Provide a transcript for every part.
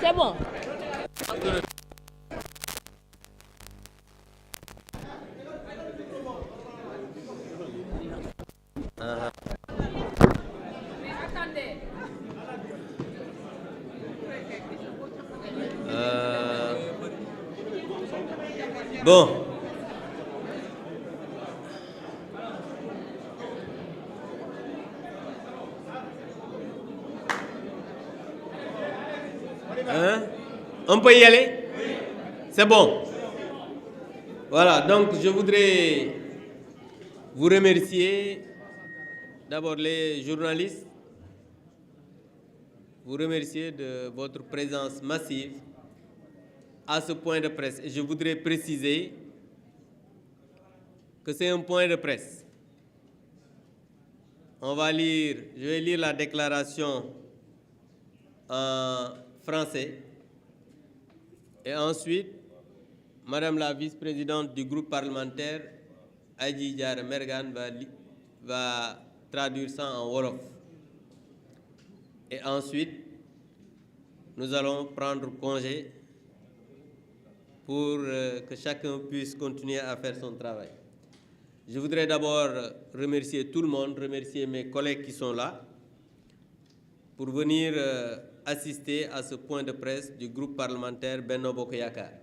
C'est bon. Bon. On peut y aller? C'est bon. Voilà, donc je voudrais vous remercier, d'abord les journalistes, vous remercier de votre présence massive à ce point de presse. Et je voudrais préciser que c'est un point de presse. Je vais lire la déclaration en français. Et ensuite, Madame la vice-présidente du groupe parlementaire, Adji Diarra Mergane, va traduire ça en Wolof. Et ensuite, nous allons prendre congé pour que chacun puisse continuer à faire son travail. Je voudrais d'abord remercier tout le monde, remercier mes collègues qui sont là pour venir assister à ce point de presse du groupe parlementaire Benno Bokk Yakaar.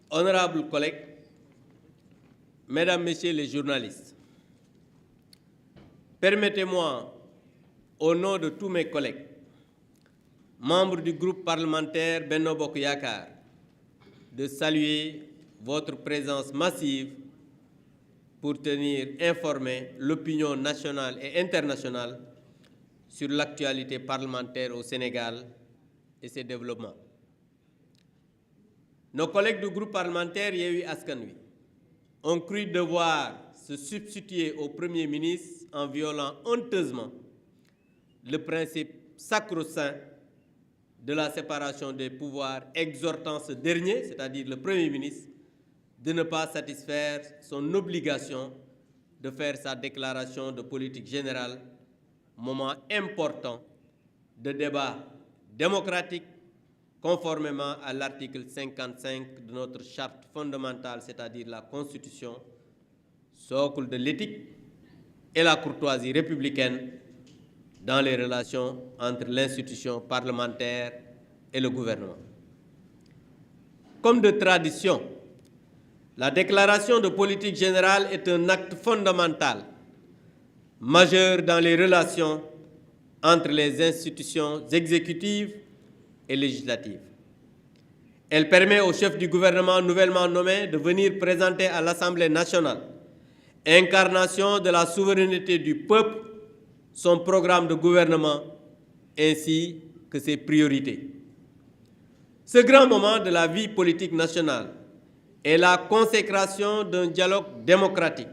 Honorables collègues, Mesdames, Messieurs les journalistes, permettez-moi, au nom de tous mes collègues, membres du groupe parlementaire Benno Bokk Yakaar, de saluer votre présence massive pour tenir informée l'opinion nationale et internationale sur l'actualité parlementaire au Sénégal et ses développements. Nos collègues du groupe parlementaire Yewwi Askan Wi ont cru devoir se substituer au Premier ministre en violant honteusement le principe sacro-saint de la séparation des pouvoirs, exhortant ce dernier, c'est-à-dire le Premier ministre, de ne pas satisfaire son obligation de faire sa déclaration de politique générale, moment important de débat démocratique, conformément à l'article 55 de notre charte fondamentale, c'est-à-dire la Constitution, socle de l'éthique et la courtoisie républicaine dans les relations entre l'institution parlementaire et le gouvernement. Comme de tradition, la déclaration de politique générale est un acte fondamental, majeur dans les relations entre les institutions exécutives et législatives. Elle permet au chef du gouvernement nouvellement nommé de venir présenter à l'Assemblée nationale, incarnation de la souveraineté du peuple, son programme de gouvernement ainsi que ses priorités. Ce grand moment de la vie politique nationale est la consécration d'un dialogue démocratique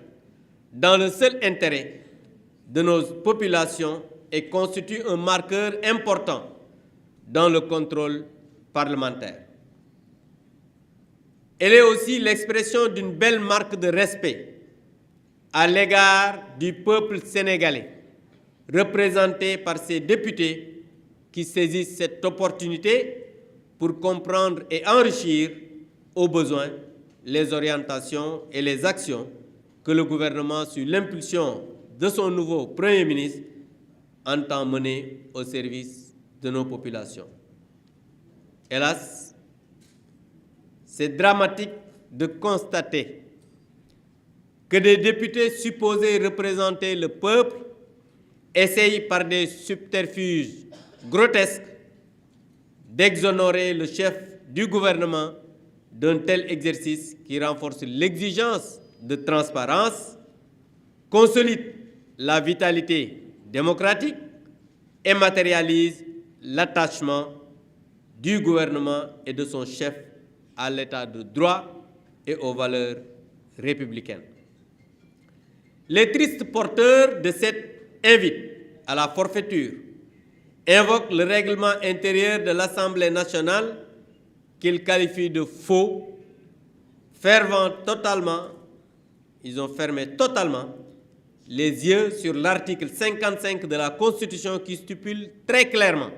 dans le seul intérêt de nos populations et constitue un marqueur important dans le contrôle parlementaire. Elle est aussi l'expression d'une belle marque de respect à l'égard du peuple sénégalais, représenté par ses députés qui saisissent cette opportunité pour comprendre et enrichir au besoin les orientations et les actions que le gouvernement, sous l'impulsion de son nouveau Premier ministre, entend mener au service de nos populations. Hélas, c'est dramatique de constater que des députés supposés représenter le peuple essayent par des subterfuges grotesques d'exonérer le chef du gouvernement d'un tel exercice qui renforce l'exigence de transparence, consolide la vitalité démocratique et matérialise l'attachement du gouvernement et de son chef à l'état de droit et aux valeurs républicaines. Les tristes porteurs de cette invite à la forfaiture invoquent le règlement intérieur de l'Assemblée nationale qu'ils qualifient de faux, ils ont fermé totalement les yeux sur l'article 55 de la Constitution qui stipule très clairement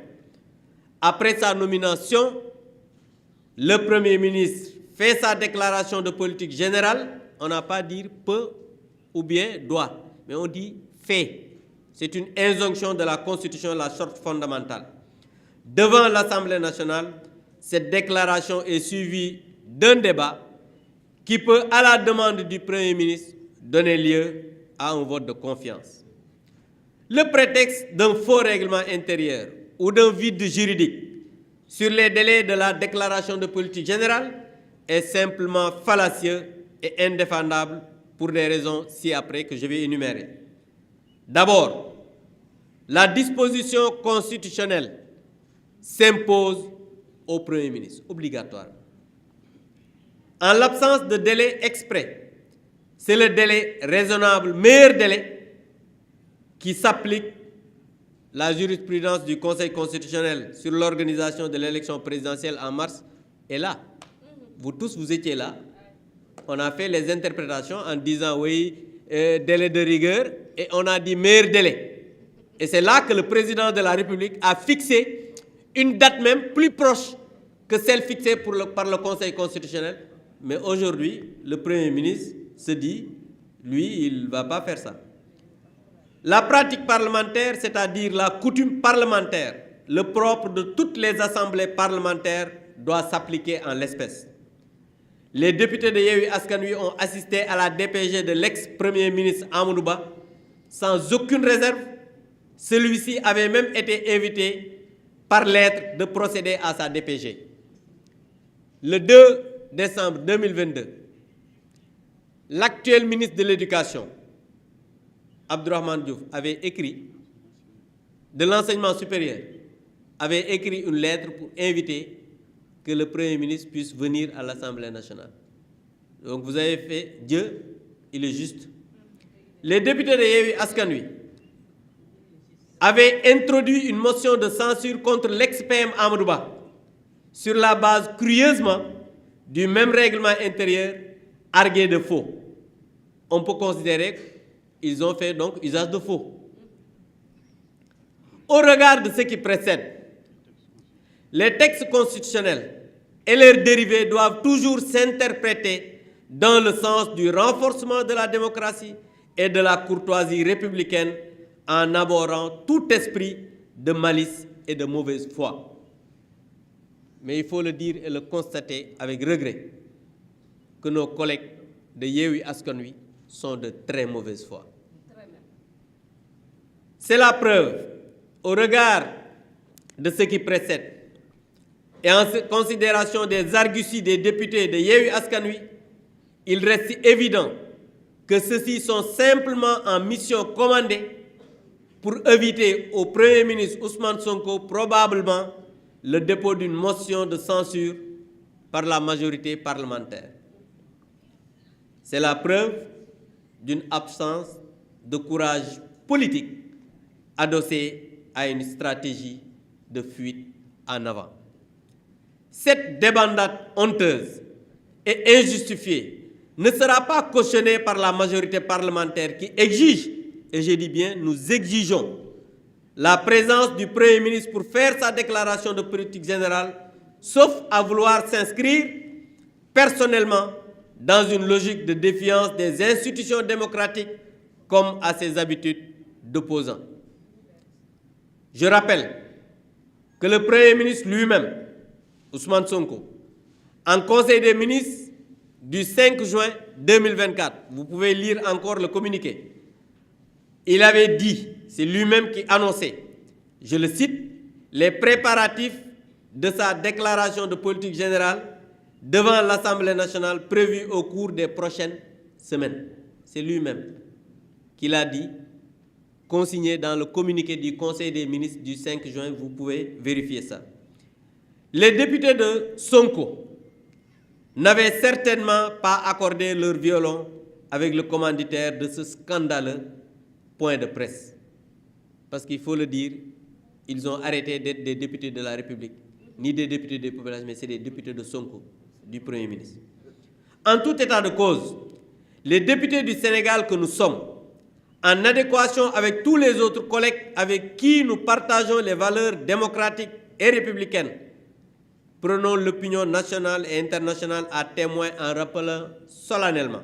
Après sa nomination, le Premier ministre fait sa déclaration de politique générale. On n'a pas dit peut ou bien doit, mais on dit fait. C'est une injonction de la Constitution, la charte fondamentale. Devant l'Assemblée nationale, cette déclaration est suivie d'un débat qui peut, à la demande du Premier ministre, donner lieu à un vote de confiance. Le prétexte d'un faux règlement intérieur ou d'un vide juridique sur les délais de la déclaration de politique générale est simplement fallacieux et indéfendable pour des raisons ci-après que je vais énumérer. D'abord, la disposition constitutionnelle s'impose au Premier ministre, obligatoire. En l'absence de délai exprès, c'est le délai raisonnable, meilleur délai, qui s'applique. La jurisprudence du Conseil constitutionnel sur l'organisation de l'élection présidentielle en mars est là. Vous tous, vous étiez là. On a fait les interprétations en disant oui, délai de rigueur, et on a dit meilleur délai. Et c'est là que le président de la République a fixé une date même plus proche que celle fixée par le Conseil constitutionnel. Mais aujourd'hui, le Premier ministre se dit, lui, il ne va pas faire ça. La pratique parlementaire, c'est-à-dire la coutume parlementaire, le propre de toutes les assemblées parlementaires, doit s'appliquer en l'espèce. Les députés de Yewwi Askan Wi ont assisté à la DPG de l'ex-premier ministre Amadou Ba sans aucune réserve. Celui-ci avait même été invité par lettre de procéder à sa DPG. Le 2 décembre 2022, l'actuel ministre de l'Éducation, Abdourahmane Diouf, avait écrit, de l'enseignement supérieur, avait écrit une lettre pour inviter que le Premier ministre puisse venir à l'Assemblée nationale. Donc vous avez fait, Dieu, il est juste. Les députés de Yewwi Askan Wi avaient introduit une motion de censure contre l'ex-PM Amadou Ba sur la base, curieusement, du même règlement intérieur argué de faux. On peut considérer qu'ils ont fait donc usage de faux. Au regard de ce qui précède, les textes constitutionnels et leurs dérivés doivent toujours s'interpréter dans le sens du renforcement de la démocratie et de la courtoisie républicaine en abhorrant tout esprit de malice et de mauvaise foi. Mais il faut le dire et le constater avec regret que nos collègues de Yewwi Askan Wi sont de très mauvaise foi. C'est la preuve, au regard de ce qui précède et en considération des arguties des députés de Yewwi Askan Wi, il reste évident que ceux-ci sont simplement en mission commandée pour éviter au Premier ministre Ousmane Sonko probablement le dépôt d'une motion de censure par la majorité parlementaire. C'est la preuve d'une absence de courage politique adossée à une stratégie de fuite en avant. Cette débandade honteuse et injustifiée ne sera pas cautionnée par la majorité parlementaire qui exige, et je dis bien, nous exigeons la présence du Premier ministre pour faire sa déclaration de politique générale, sauf à vouloir s'inscrire personnellement dans une logique de défiance des institutions démocratiques comme à ses habitudes d'opposant. Je rappelle que le Premier ministre lui-même, Ousmane Sonko, en Conseil des ministres du 5 juin 2024, vous pouvez lire encore le communiqué, il avait dit, c'est lui-même qui annonçait, je le cite, les préparatifs de sa déclaration de politique générale devant l'Assemblée nationale prévue au cours des prochaines semaines. C'est lui-même qui l'a dit, consigné dans le communiqué du Conseil des ministres du 5 juin, vous pouvez vérifier ça. Les députés de Sonko n'avaient certainement pas accordé leur violon avec le commanditaire de ce scandaleux point de presse. Parce qu'il faut le dire, ils ont arrêté d'être des députés de la République, ni des députés des populations, mais c'est des députés de Sonko, du Premier ministre. En tout état de cause, les députés du Sénégal que nous sommes, en adéquation avec tous les autres collègues avec qui nous partageons les valeurs démocratiques et républicaine, prenons l'opinion nationale et internationale à témoin en rappelant solennellement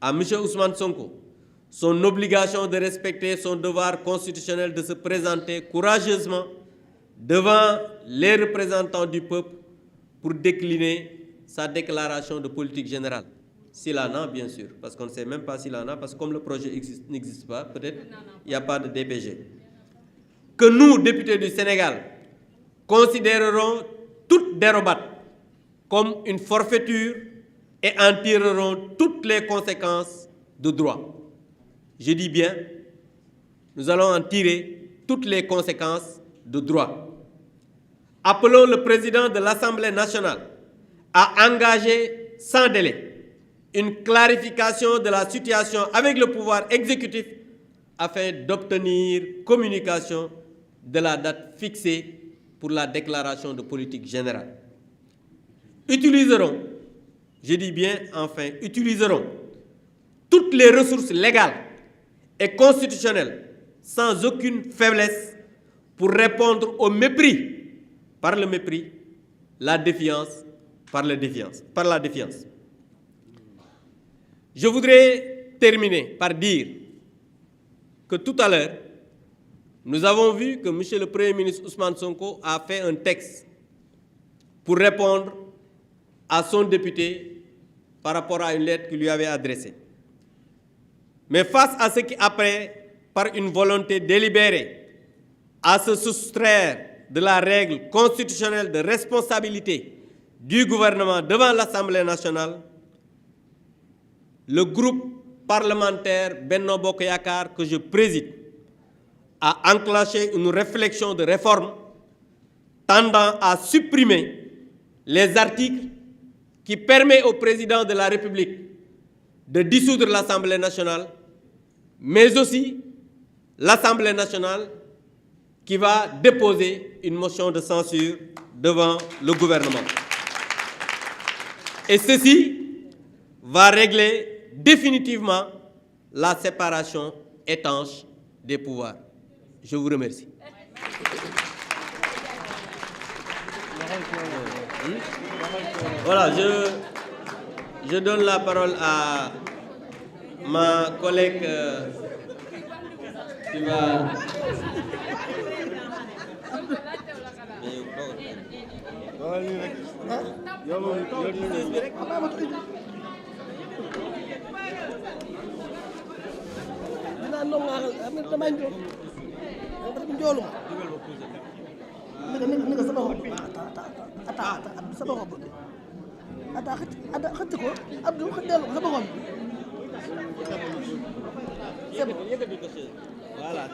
à M. Ousmane Sonko son obligation de respecter son devoir constitutionnel de se présenter courageusement devant les représentants du peuple pour décliner sa déclaration de politique générale. S'il en a, bien sûr, parce qu'on ne sait même pas s'il en a, parce que comme le projet n'existe pas, peut-être il n'y a pas de DPG. Que nous, députés du Sénégal, considérerons toute dérobade comme une forfaiture et en tirerons toutes les conséquences de droit. Je dis bien, nous allons en tirer toutes les conséquences de droit. Appelons le président de l'Assemblée nationale à engager sans délai une clarification de la situation avec le pouvoir exécutif afin d'obtenir communication de la date fixée pour la déclaration de politique générale. Utiliserons, je dis bien enfin, utiliserons toutes les ressources légales et constitutionnelles sans aucune faiblesse pour répondre au mépris par le mépris, la défiance par la défiance. Je voudrais terminer par dire que tout à l'heure, nous avons vu que M. le Premier ministre Ousmane Sonko a fait un texte pour répondre à son député par rapport à une lettre qu'il lui avait adressée. Mais face à ce qui apparaît par une volonté délibérée à se soustraire de la règle constitutionnelle de responsabilité du gouvernement devant l'Assemblée nationale, le groupe parlementaire Benno Bokk Yakaar que je préside a enclenché une réflexion de réforme tendant à supprimer les articles qui permettent au président de la République de dissoudre l'Assemblée nationale, mais aussi l'Assemblée nationale qui va déposer une motion de censure devant le gouvernement. Et ceci va régler définitivement la séparation étanche des pouvoirs. Je vous remercie. Voilà, je donne la parole à ma collègue qui va... Voilà,